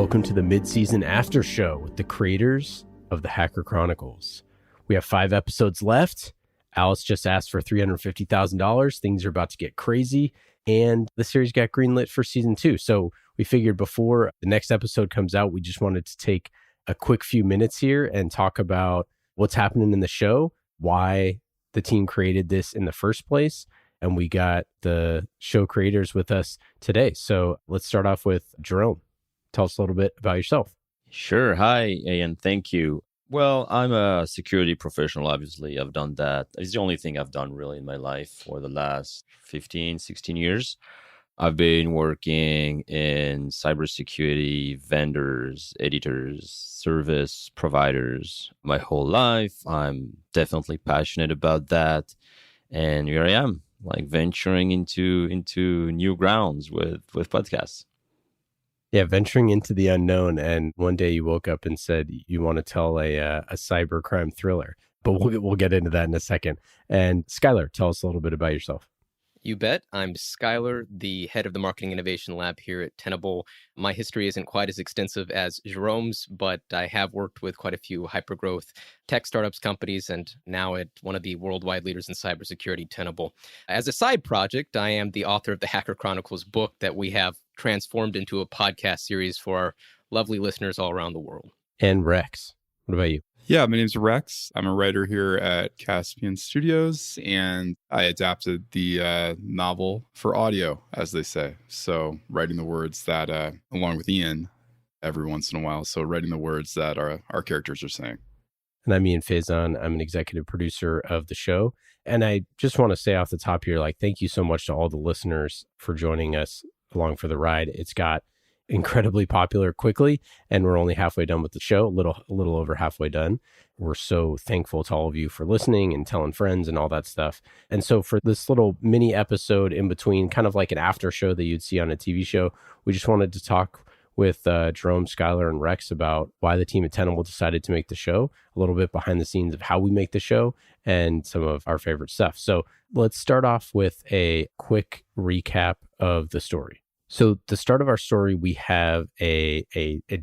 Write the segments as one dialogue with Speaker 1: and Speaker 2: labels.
Speaker 1: Welcome to the Midseason Aftershow with the creators of the Hacker Chronicles. We have 5 episodes left. Alice just asked for $350,000. Things are about to get crazy, and the series got greenlit for season 2. So we figured before the next episode comes out, we just wanted to take a quick few minutes here and talk about what's happening in the show, why the team created this in the first place, and we got the show creators with us today. So let's start off with Jerome. Tell us a little bit about yourself.
Speaker 2: Sure. Hi, Ian. Thank you. Well, I'm a security professional, obviously. I've done that. It's the only thing I've done really in my life for the last 15, 16 years. I've been working in cybersecurity, vendors, editors, service providers my whole life. I'm definitely passionate about that. And here I am, like venturing into new grounds with podcasts.
Speaker 1: Yeah, venturing into the unknown. And one day you woke up and said you want to tell a cybercrime thriller. But we'll get into that in a second. And Skylar, tell us a little bit about yourself.
Speaker 3: You bet. I'm Skylar, the head of the Marketing Innovation Lab here at Tenable. My history isn't quite as extensive as Jerome's, but I have worked with quite a few hypergrowth tech startups companies, and now at one of the worldwide leaders in cybersecurity, Tenable. As a side project, I am the author of the Hacker Chronicles book that we have transformed into a podcast series for our lovely listeners all around the world.
Speaker 1: And Rex, what about you?
Speaker 4: Yeah, my name's Rex. I'm a writer here at Caspian Studios, and I adapted the novel for audio, as they say. So writing the words that, along with Ian, every once in a while. So writing the words that our characters are saying.
Speaker 1: And I'm Ian Faison. I'm an executive producer of the show. And I just want to say off the top here, thank you so much to all the listeners for joining us along for the ride. It's got incredibly popular quickly, and we're only halfway done with the show, a little over halfway done. We're so thankful to all of you for listening and telling friends and all that stuff. And so for this little mini episode in between, kind of like an after show that you'd see on a TV show, we just wanted to talk with Jerome, Skylar, and Rex about why the team at Tenable decided to make the show, a little bit behind the scenes of how we make the show, and some of our favorite stuff. So let's start off with a quick recap of the story. So the start of our story, we have a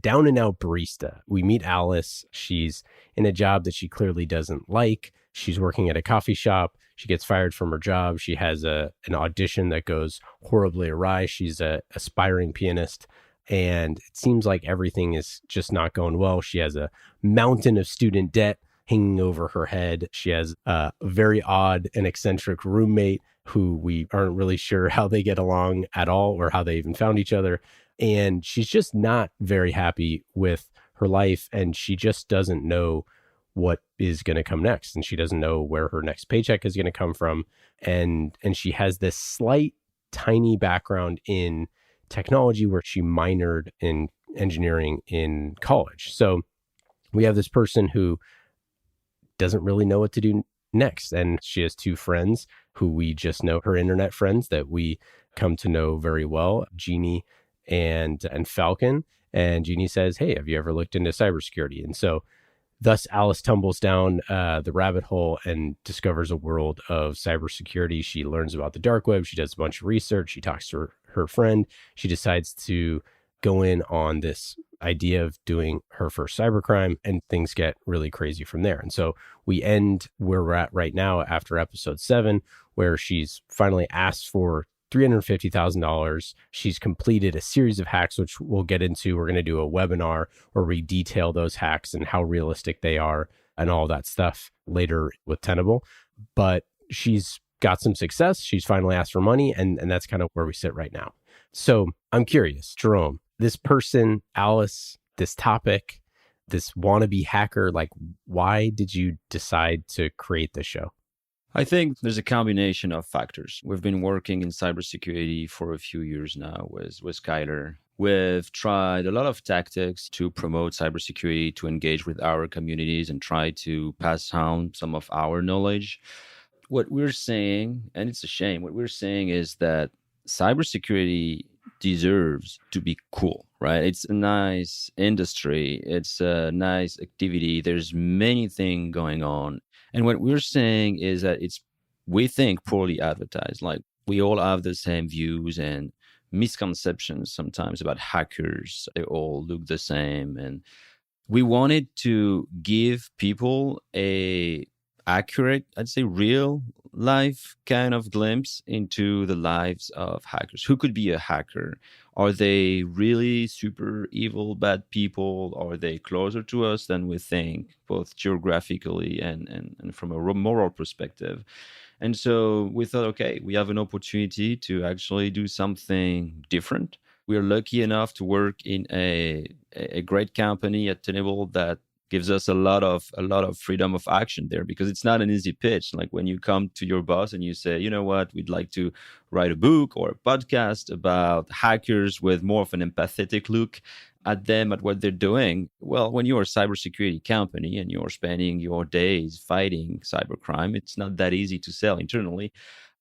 Speaker 1: down and out barista. We meet Alice. She's in a job that she clearly doesn't like. She's working at a coffee shop. She gets fired from her job. She has an audition that goes horribly awry. She's an aspiring pianist, and it seems like everything is just not going well. She has a mountain of student debt hanging over her head. She has a very odd and eccentric roommate who we aren't really sure how they get along at all or how they even found each other. And she's just not very happy with her life, and she just doesn't know what is going to come next. And she doesn't know where her next paycheck is going to come from. And she has this slight, tiny background in technology where she minored in engineering in college. So we have this person who doesn't really know what to do next. And she has 2 friends who we just know, her internet friends that we come to know very well, Jeannie and Falcon. And Jeannie says, hey, have you ever looked into cybersecurity? And so thus Alice tumbles down the rabbit hole and discovers a world of cybersecurity. She learns about the dark web. She does a bunch of research. She talks to her friend. She decides to go in on this idea of doing her first cybercrime, and things get really crazy from there. And so we end where we're at right now after episode 7, where she's finally asked for $350,000. She's completed a series of hacks, which we'll get into. We're going to do a webinar where we detail those hacks and how realistic they are and all that stuff later with Tenable. But she's got some success. She's finally asked for money, and that's kind of where we sit right now. So I'm curious, Jerome, this person, Alice, this topic, this wannabe hacker, why did you decide to create this show?
Speaker 2: I think there's a combination of factors. We've been working in cybersecurity for a few years now with Skylar. We've tried a lot of tactics to promote cybersecurity, to engage with our communities and try to pass on some of our knowledge. What we're saying, and it's a shame, what we're saying is that cybersecurity deserves to be cool, right? It's a nice industry. It's a nice activity. There's many things going on. And what we're saying is that we think, poorly advertised. We all have the same views and misconceptions sometimes about hackers. They all look the same. And we wanted to give people a accurate, I'd say real life kind of glimpse into the lives of hackers. Who could be a hacker? Are they really super evil, bad people? Are they closer to us than we think, both geographically and from a moral perspective? And so we thought, okay, we have an opportunity to actually do something different. We're lucky enough to work in a great company at Tenable that gives us a lot of freedom of action there, because it's not an easy pitch. Like when you come to your boss and you say, you know what, we'd like to write a book or a podcast about hackers with more of an empathetic look at them, at what they're doing. Well, when you're a cybersecurity company and you're spending your days fighting cybercrime, it's not that easy to sell internally.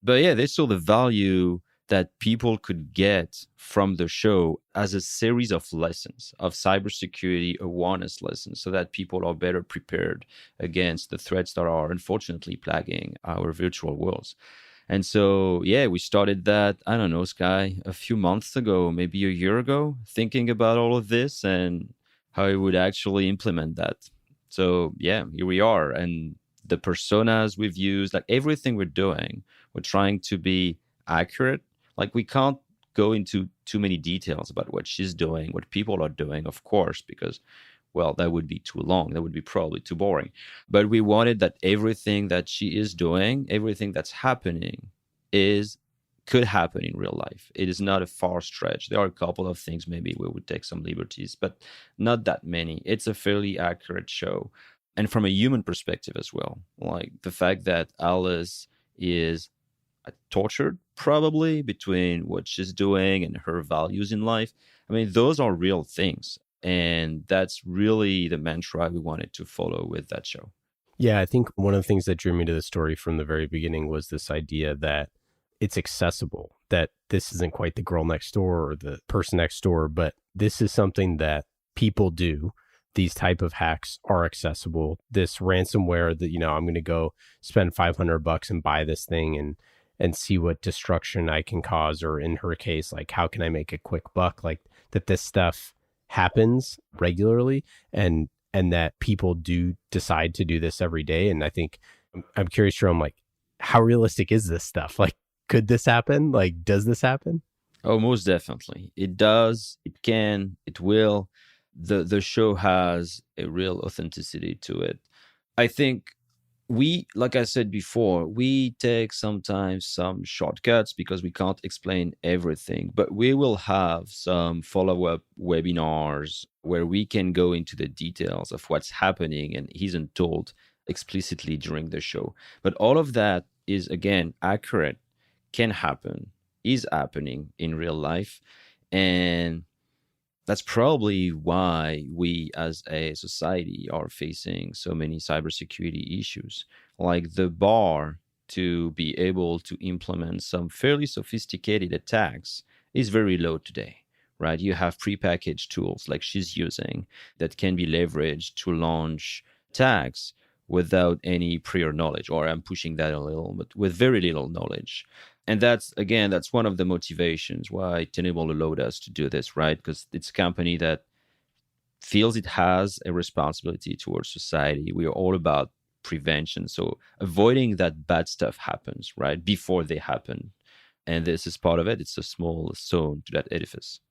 Speaker 2: But yeah, they saw the value that people could get from the show as a series of lessons, of cybersecurity awareness lessons, so that people are better prepared against the threats that are unfortunately plaguing our virtual worlds. And so, yeah, we started that, I don't know, Sky, a few months ago, maybe a year ago, thinking about all of this and how we would actually implement that. So, yeah, here we are. And the personas we've used, like everything we're doing, we're trying to be accurate. Like we can't go into too many details about what she's doing, what people are doing, of course, because, well, that would be too long. That would be probably too boring. But we wanted that everything that she is doing, everything that's happening could happen in real life. It is not a far stretch. There are a couple of things maybe we would take some liberties, but not that many. It's a fairly accurate show. And from a human perspective as well, like the fact that Alice is tortured probably between what she's doing and her values in life. I mean, those are real things. And that's really the mantra we wanted to follow with that show.
Speaker 1: Yeah, I think one of the things that drew me to the story from the very beginning was this idea that it's accessible, that this isn't quite the girl next door or the person next door, but this is something that people do. These type of hacks are accessible. This ransomware that, I'm going to go spend $500 and buy this thing and see what destruction I can cause, or in her case, like how can I make a quick buck, like that this stuff happens regularly and that people do decide to do this every day. And I think I'm curious, Jerome, like how realistic is this stuff? Like, could this happen? Like, does this happen?
Speaker 2: Oh, most definitely. It does. It can. It will. The show has a real authenticity to it. I think like I said before, we take sometimes some shortcuts because we can't explain everything, but we will have some follow-up webinars where we can go into the details of what's happening and isn't told explicitly during the show. But all of that is, again, accurate, can happen, is happening in real life. And that's probably why we as a society are facing so many cybersecurity issues. Like the bar to be able to implement some fairly sophisticated attacks is very low today, right? You have prepackaged tools like she's using that can be leveraged to launch attacks without any prior knowledge, or I'm pushing that a little, but with very little knowledge. And that's one of the motivations why Tenable allowed us to do this, right? Because it's a company that feels it has a responsibility towards society. We are all about prevention. So avoiding that bad stuff happens, right? Before they happen. And this is part of it. It's a small stone to that edifice.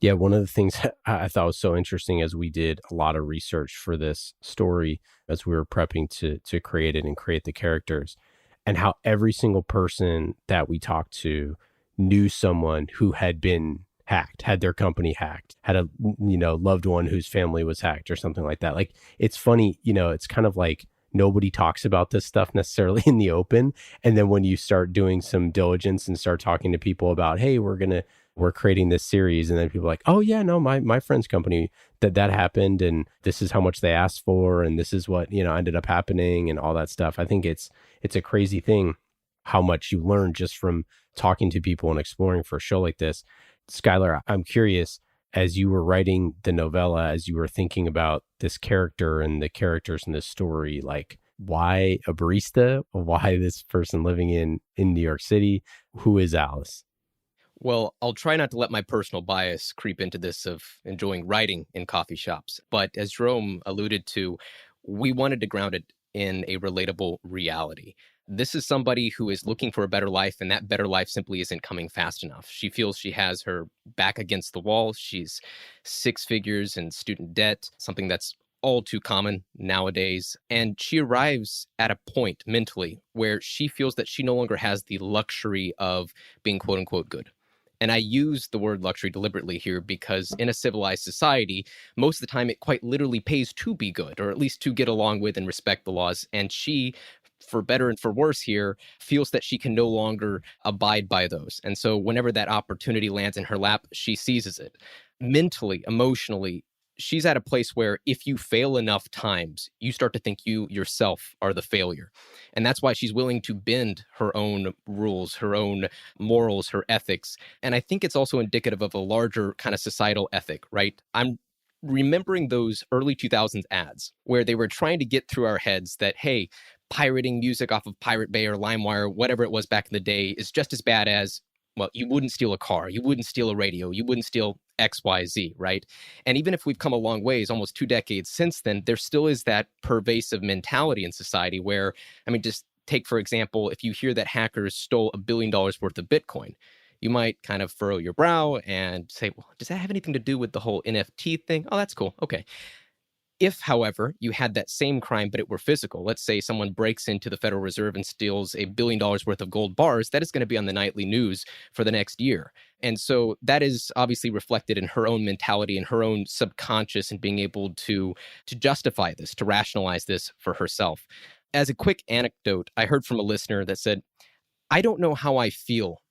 Speaker 1: Yeah, one of the things I thought was so interesting as we did a lot of research for this story, as we were prepping to create it and create the characters, and how every single person that we talked to knew someone who had been hacked, had their company hacked, had a loved one whose family was hacked or something like that. Like, it's funny, it's kind of like nobody talks about this stuff necessarily in the open. And then when you start doing some diligence and start talking to people about, hey, we're creating this series, and then people are like, oh yeah, no, my friend's company that happened, and this is how much they asked for, and this is what ended up happening, and all that stuff. I think it's a crazy thing how much you learn just from talking to people and exploring for a show like this. Skylar, I'm curious, as you were writing the novella, as you were thinking about this character and the characters in this story, like why a barista? Why this person living in New York City? Who is Alice?
Speaker 3: Well, I'll try not to let my personal bias creep into this of enjoying writing in coffee shops. But as Jerome alluded to, we wanted to ground it in a relatable reality. This is somebody who is looking for a better life, and that better life simply isn't coming fast enough. She feels she has her back against the wall. She's six figures in student debt, something that's all too common nowadays. And she arrives at a point mentally where she feels that she no longer has the luxury of being quote unquote good. And I use the word luxury deliberately here because in a civilized society, most of the time it quite literally pays to be good, or at least to get along with and respect the laws. And she, for better and for worse here, feels that she can no longer abide by those. And so whenever that opportunity lands in her lap, she seizes it. Mentally, emotionally, she's at a place where if you fail enough times, you start to think you yourself are the failure. And that's why she's willing to bend her own rules, her own morals, her ethics. And I think it's also indicative of a larger kind of societal ethic, right? I'm remembering those early 2000s ads where they were trying to get through our heads that, hey, pirating music off of Pirate Bay or LimeWire, whatever it was back in the day, is just as bad as, well, you wouldn't steal a car, you wouldn't steal a radio, you wouldn't steal XYZ, right? And even if we've come a long ways, almost 2 decades since then, there still is that pervasive mentality in society where, I mean, just take, for example, if you hear that hackers stole $1 billion worth of Bitcoin, you might kind of furrow your brow and say, well, does that have anything to do with the whole NFT thing? Oh, that's cool. Okay. If, however, you had that same crime, but it were physical, let's say someone breaks into the Federal Reserve and steals $1 billion worth of gold bars, that is going to be on the nightly news for the next year. And so that is obviously reflected in her own mentality and her own subconscious and being able to justify this, to rationalize this for herself. As a quick anecdote, I heard from a listener that said, I don't know how I feel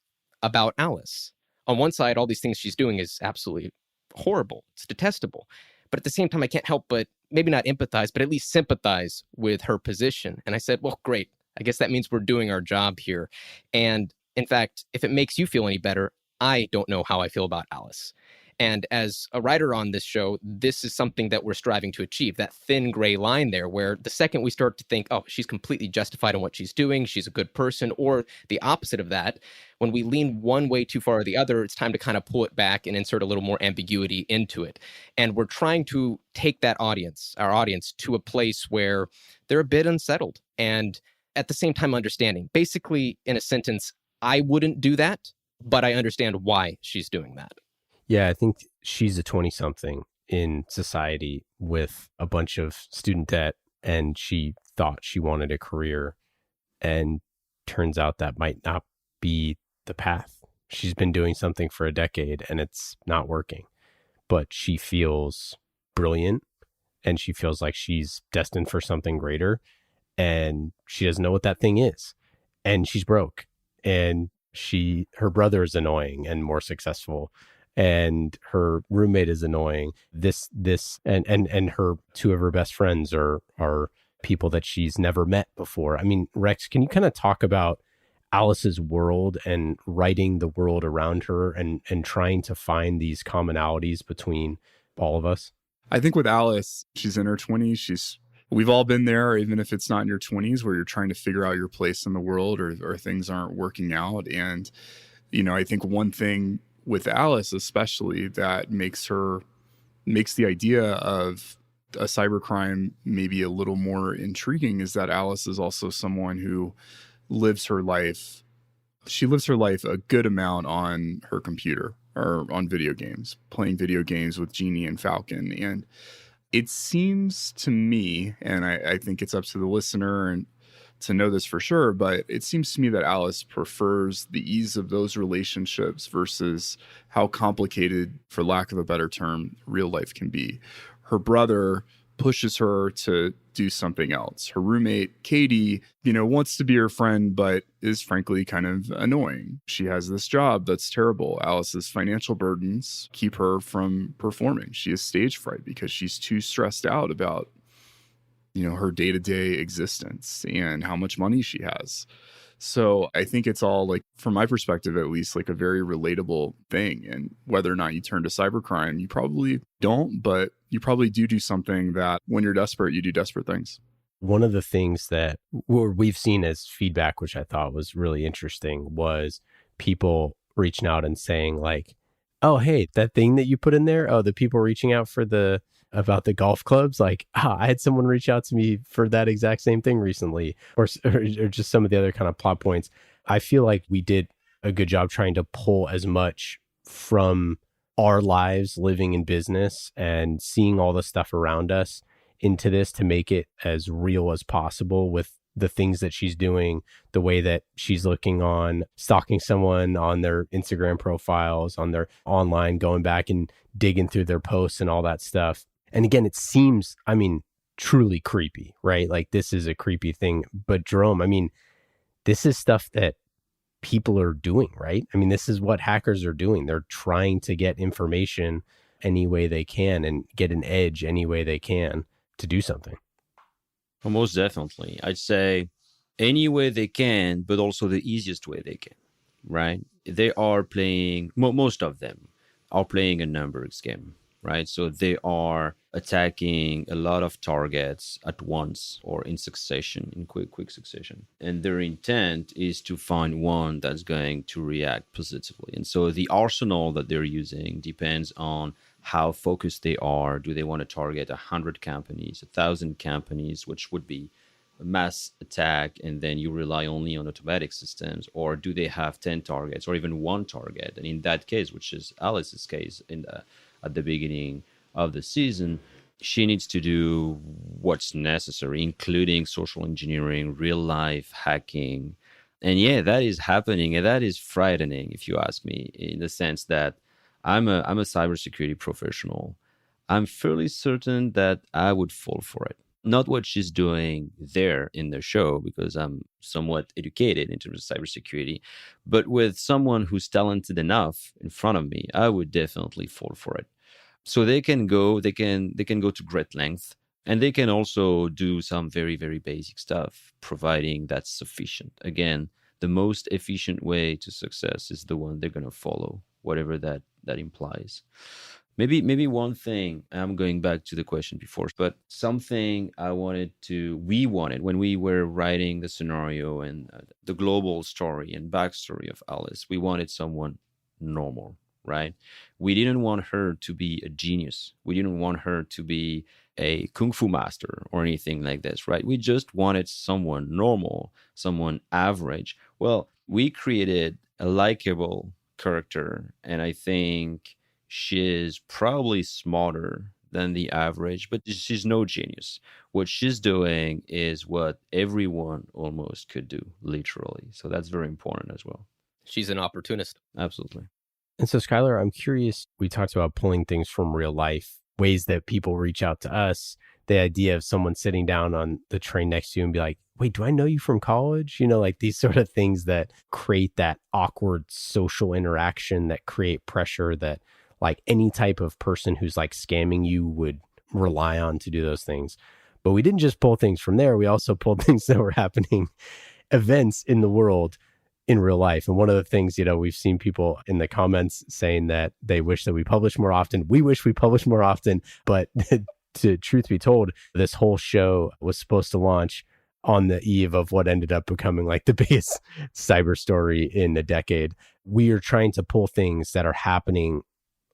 Speaker 3: about Alice. On one side, all these things she's doing is absolutely horrible. It's detestable. But at the same time, I can't help but maybe not empathize, but at least sympathize with her position. And I said, well, great. I guess that means we're doing our job here. And in fact, if it makes you feel any better, I don't know how I feel about Alice. And as a writer on this show, this is something that we're striving to achieve, that thin gray line there, where the second we start to think, oh, she's completely justified in what she's doing, she's a good person, or the opposite of that, when we lean one way too far or the other, it's time to kind of pull it back and insert a little more ambiguity into it. And we're trying to take that audience, our audience, to a place where they're a bit unsettled and at the same time understanding. Basically, in a sentence, I wouldn't do that, but I understand why she's doing that.
Speaker 1: Yeah, I think she's a 20-something in society with a bunch of student debt, and she thought she wanted a career, and turns out that might not be the path. She's been doing something for a decade, and it's not working. But she feels brilliant, and she feels like she's destined for something greater, and she doesn't know what that thing is. And she's broke, and her brother is annoying and more successful, and her roommate is annoying. And her two of her best friends are people that she's never met before. I mean, Rex, can you kind of talk about Alice's world and writing the world around her and trying to find these commonalities between all of us?
Speaker 4: I think with Alice, she's in her 20s. We've all been there, even if it's not in your 20s, where you're trying to figure out your place in the world or things aren't working out. And, I think one thing with Alice especially that makes the idea of a cybercrime maybe a little more intriguing is that Alice is also someone who lives her life. She lives her life a good amount on her computer or on video games, playing video games with Genie and Falcon. And it seems to me, and I think it's up to the listener and to know this for sure, but it seems to me that Alice prefers the ease of those relationships versus how complicated, for lack of a better term, real life can be. Her brother pushes her to do something else. Her roommate, Katie, wants to be her friend, but is frankly kind of annoying. She has this job that's terrible. Alice's financial burdens keep her from performing. She has stage fright because she's too stressed out about her day-to-day existence and how much money she has. So I think it's all, like, from my perspective, at least, like a very relatable thing. And whether or not you turn to cybercrime, you probably don't, but you probably do something that when you're desperate, you do desperate things.
Speaker 1: One of the things that we've seen as feedback, which I thought was really interesting, was people reaching out and saying like, oh, hey, that thing that you put in there, oh, the people reaching out about the golf clubs, like, I had someone reach out to me for that exact same thing recently, or just some of the other kind of plot points. I feel like we did a good job trying to pull as much from our lives living in business and seeing all the stuff around us into this to make it as real as possible with the things that she's doing, the way that she's looking on, stalking someone on their Instagram profiles, on their online, going back and digging through their posts and all that stuff. And again, it seems, I mean, truly creepy, right? Like this is a creepy thing. But Jerome, I mean, this is stuff that people are doing, right? I mean, this is what hackers are doing. They're trying to get information any way they can and get an edge any way they can to do something.
Speaker 2: Well, most definitely. I'd say any way they can, but also the easiest way they can, right? They are playing, most of them are playing a numbers game, right? So they are attacking a lot of targets at once or in succession, in quick succession. And their intent is to find one that's going to react positively. And so the arsenal that they're using depends on how focused they are. Do they want to target 100 companies, 1,000 companies, which would be a mass attack, and then you rely only on automatic systems? Or do they have 10 targets or even one target? And in that case, which is Alice's case at the beginning of the season, she needs to do what's necessary, including social engineering, real life hacking. And yeah, that is happening. And that is frightening, if you ask me, in the sense that I'm a cybersecurity professional. I'm fairly certain that I would fall for it. Not what she's doing there in the show, because I'm somewhat educated in terms of cybersecurity, but with someone who's talented enough in front of me, I would definitely fall for it. So they can go to great length, and they can also do some very, very basic stuff, providing that's sufficient. Again, the most efficient way to success is the one they're going to follow, whatever that implies. Maybe one thing, I'm going back to the question before, but something we wanted when we were writing the scenario and the global story and backstory of Alice, we wanted someone normal, right? We didn't want her to be a genius. We didn't want her to be a kung fu master or anything like this, right? We just wanted someone normal, someone average. Well, we created a likable character, and I think she's probably smarter than the average, but she's no genius. What she's doing is what everyone almost could do, literally. So that's very important as well.
Speaker 3: She's an opportunist.
Speaker 2: Absolutely.
Speaker 1: And so, Skylar, I'm curious, we talked about pulling things from real life, ways that people reach out to us, the idea of someone sitting down on the train next to you and be like, wait, do I know you from college? You know, like these sort of things that create that awkward social interaction, that create pressure that like any type of person who's like scamming you would rely on to do those things. But we didn't just pull things from there. We also pulled things that were happening, events in the world in real life. And one of the things, you know, we've seen people in the comments saying that they wish that we publish more often. We wish we published more often. But to truth be told, this whole show was supposed to launch on the eve of what ended up becoming like the biggest cyber story in a decade. We are trying to pull things that are happening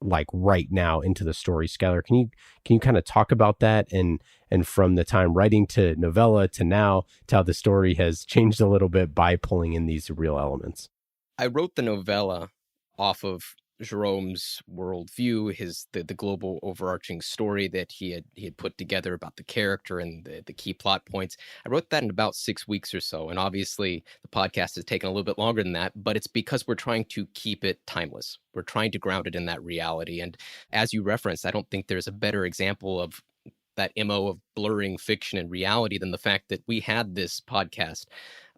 Speaker 1: like right now into the story. Skylar, can you kind of talk about that and from the time writing to novella to now, to how the story has changed a little bit by pulling in these real elements?
Speaker 3: I wrote the novella off of Jerome's worldview, the global overarching story that he had put together about the character and the key plot points. I wrote that in about 6 weeks or so. And obviously the podcast has taken a little bit longer than that, but it's because we're trying to keep it timeless. We're trying to ground it in that reality. And as you referenced, I don't think there's a better example of that MO of blurring fiction and reality than the fact that we had this podcast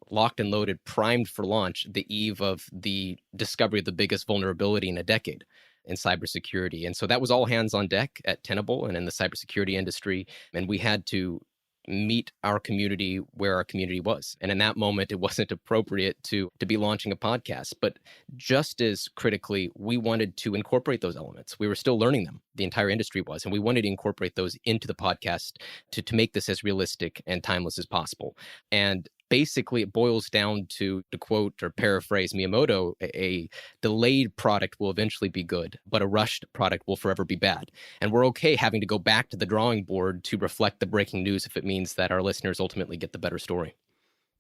Speaker 3: locked and loaded, primed for launch the eve of the discovery of the biggest vulnerability in a decade in cybersecurity. And so that was all hands on deck at Tenable and in the cybersecurity industry. And we had to meet our community where our community was. And in that moment, it wasn't appropriate to be launching a podcast. But just as critically, we wanted to incorporate those elements. We were still learning them. The entire industry was. And we wanted to incorporate those into the podcast to make this as realistic and timeless as possible. And basically it boils down to quote or paraphrase Miyamoto, a delayed product will eventually be good, but a rushed product will forever be bad. And we're okay having to go back to the drawing board to reflect the breaking news if it means that our listeners ultimately get the better story.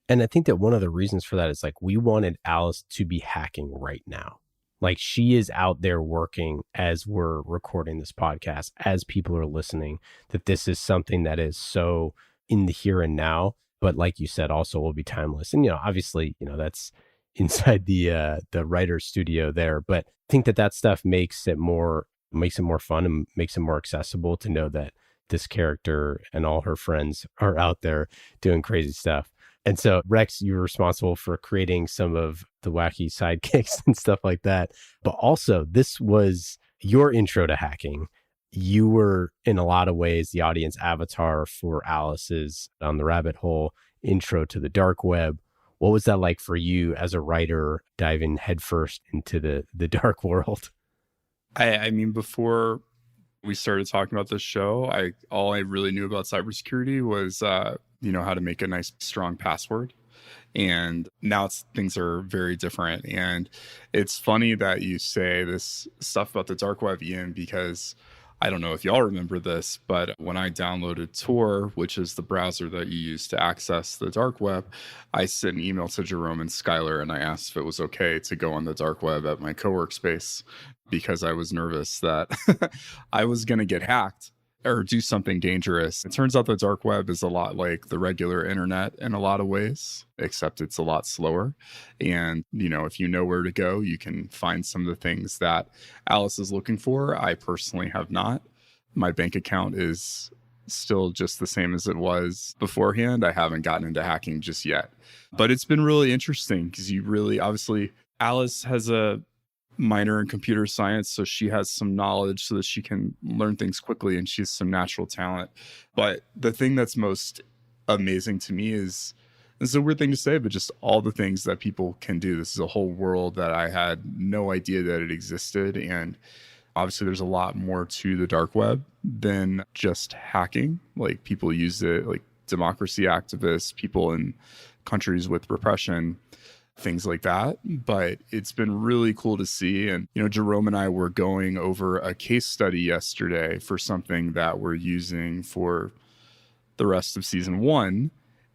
Speaker 1: And I think that one of the reasons for that is like we wanted Alice to be hacking right now. Like she is out there working as we're recording this podcast, as people are listening, that this is something that is so in the here and now, but like you said, also will be timeless. And, obviously, that's inside the writer's studio there, but I think that stuff makes it more fun and makes it more accessible to know that this character and all her friends are out there doing crazy stuff. And so, Rex, you were responsible for creating some of the wacky sidekicks and stuff like that. But also, this was your intro to hacking. You were, in a lot of ways, the audience avatar for Alice's On the Rabbit Hole intro to the dark web. What was that like for you as a writer diving headfirst into the dark world?
Speaker 4: I mean, before we started talking about this show, all I really knew about cybersecurity was, how to make a nice, strong password. And now things are very different. And it's funny that you say this stuff about the dark web, Ian, because I don't know if y'all remember this, but when I downloaded Tor, which is the browser that you use to access the dark web, I sent an email to Jerome and Skylar and I asked if it was okay to go on the dark web at my co-work space because I was nervous that I was going to get hacked or do something dangerous. It turns out the dark web is a lot like the regular internet in a lot of ways, except it's a lot slower. And, if you know where to go, you can find some of the things that Alice is looking for. I personally have not. My bank account is still just the same as it was beforehand. I haven't gotten into hacking just yet. But it's been really interesting because obviously, Alice has a minor in computer science, so she has some knowledge so that she can learn things quickly, and she has some natural talent. But the thing that's most amazing to me is, this is a weird thing to say, but just all the things that people can do. This is a whole world that I had no idea that it existed. And obviously there's a lot more to the dark web than just hacking. Like people use it, like democracy activists, people in countries with repression, things like that. But it's been really cool to see. And, Jerome and I were going over a case study yesterday for something that we're using for the rest of season 1.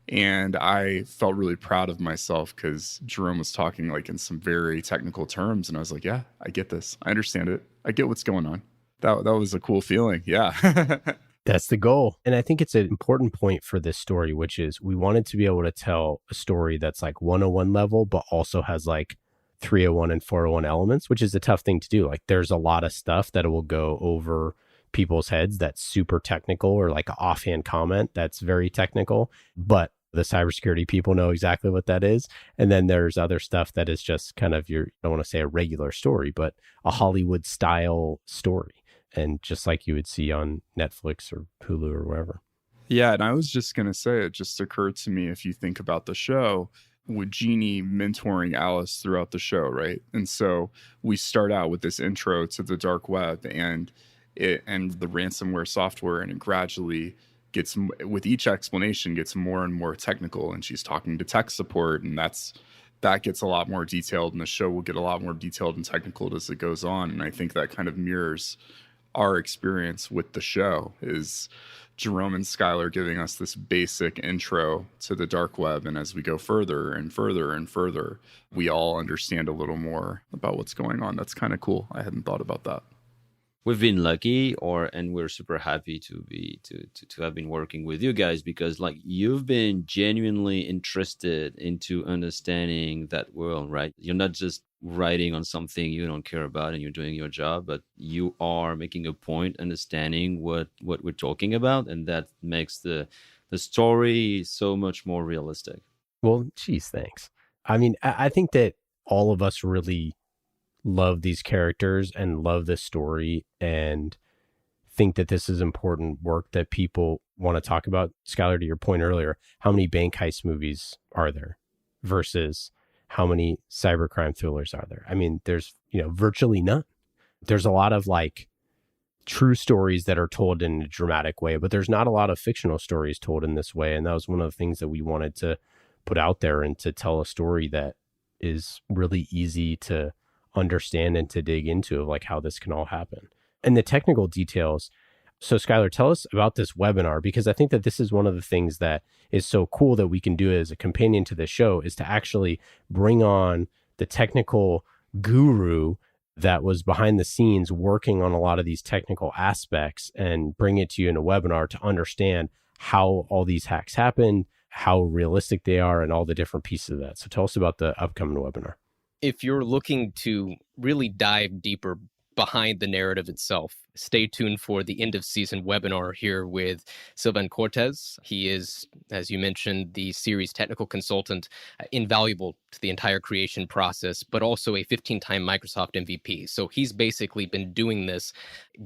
Speaker 4: And I felt really proud of myself because Jerome was talking like in some very technical terms. And I was like, yeah, I get this. I understand it. I get what's going on. That was a cool feeling. Yeah.
Speaker 1: That's the goal. And I think it's an important point for this story, which is we wanted to be able to tell a story that's like 101 level, but also has like 301 and 401 elements, which is a tough thing to do. Like there's a lot of stuff that will go over people's heads that's super technical, or like an offhand comment that's very technical, but the cybersecurity people know exactly what that is. And then there's other stuff that is just kind of I don't want to say a regular story, but a Hollywood style story. And just like you would see on Netflix or Hulu or wherever.
Speaker 4: Yeah, and I was just going to say, it just occurred to me, if you think about the show, with Jeannie mentoring Alice throughout the show, right? And so we start out with this intro to the dark web and the ransomware software, and it gradually gets, with each explanation, gets more and more technical. And she's talking to tech support, and that gets a lot more detailed, and the show will get a lot more detailed and technical as it goes on. And I think that kind of mirrors our experience with the show, is Jerome and Skylar giving us this basic intro to the dark web. And as we go further and further and further, we all understand a little more about what's going on. That's kind of cool. I hadn't thought about that.
Speaker 2: We've been lucky, and we're super happy to have been working with you guys, because like you've been genuinely interested into understanding that world, right? You're not just writing on something you don't care about and you're doing your job, but you are making a point, understanding what we're talking about, and that makes the story so much more realistic.
Speaker 1: Well, geez, thanks. I mean, I think that all of us really love these characters and love this story and think that this is important work that people want to talk about. Skylar, to your point earlier, how many bank heist movies are there versus how many cybercrime thrillers are there? I mean, there's, virtually none. There's a lot of like true stories that are told in a dramatic way, but there's not a lot of fictional stories told in this way. And that was one of the things that we wanted to put out there and to tell a story that is really easy to understand and to dig into of like how this can all happen. And the technical details. So Skylar, tell us about this webinar, because I think that this is one of the things that is so cool that we can do as a companion to this show, is to actually bring on the technical guru that was behind the scenes working on a lot of these technical aspects and bring it to you in a webinar to understand how all these hacks happen, how realistic they are, and all the different pieces of that. So tell us about the upcoming webinar.
Speaker 3: If you're looking to really dive deeper behind the narrative itself, stay tuned for the end of season webinar here with Sylvain Cortez. He is, as you mentioned, the series technical consultant, invaluable to the entire creation process, but also a 15-time Microsoft MVP. So he's basically been doing this,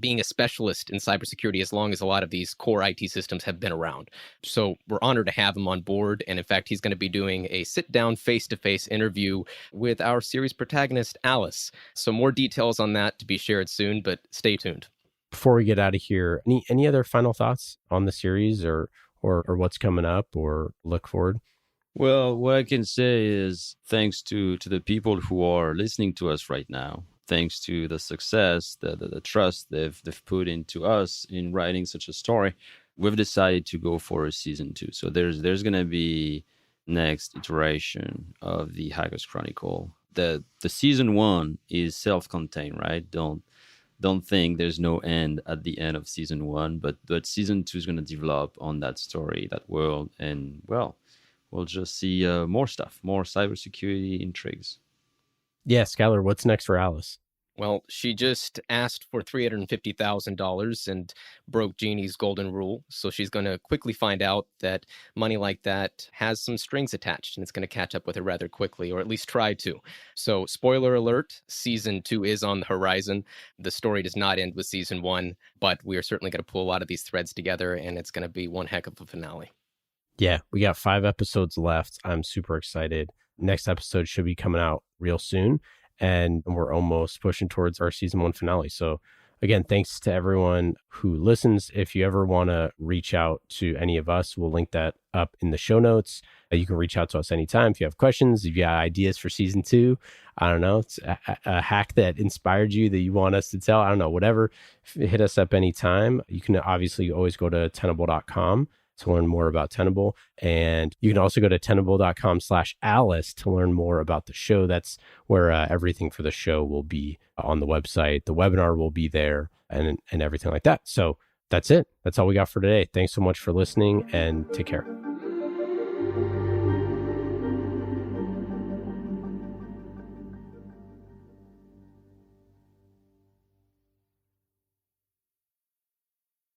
Speaker 3: being a specialist in cybersecurity as long as a lot of these core IT systems have been around. So we're honored to have him on board. And in fact, he's going to be doing a sit-down face-to-face interview with our series protagonist, Alice. So more details on that to be shared soon, but stay tuned.
Speaker 1: Before we get out of here, any other final thoughts on the series or what's coming up or look forward?
Speaker 2: Well, what I can say is thanks to the people who are listening to us right now, thanks to the success, the trust they've put into us in writing such a story, we've decided to go for a season 2. So there's going to be next iteration of the Hackers Chronicle. The season 1 is self-contained, right? Don't think there's no end at the end of season 1, but season 2 is going to develop on that story, that world, and well, we'll just see more stuff, more cybersecurity intrigues.
Speaker 1: Yeah, Skylar, what's next for Alice?
Speaker 3: Well, she just asked for $350,000 and broke Jeannie's golden rule. So she's going to quickly find out that money like that has some strings attached, and it's going to catch up with her rather quickly, or at least try to. So spoiler alert, season 2 is on the horizon. The story does not end with season 1, but we are certainly going to pull a lot of these threads together, and it's going to be one heck of a finale.
Speaker 1: Yeah, we got 5 episodes left. I'm super excited. Next episode should be coming out real soon. And we're almost pushing towards our season 1 finale. So again, thanks to everyone who listens. If you ever want to reach out to any of us, we'll link that up in the show notes. You can reach out to us anytime if you have questions, if you have ideas for season 2. I don't know, it's a hack that inspired you that you want us to tell. I don't know, whatever. Hit us up anytime. You can obviously always go to tenable.com to learn more about Tenable. And you can also go to tenable.com/Alice to learn more about the show. That's where everything for the show will be on the website. The webinar will be there and everything like that. So that's it. That's all we got for today. Thanks so much for listening and take care.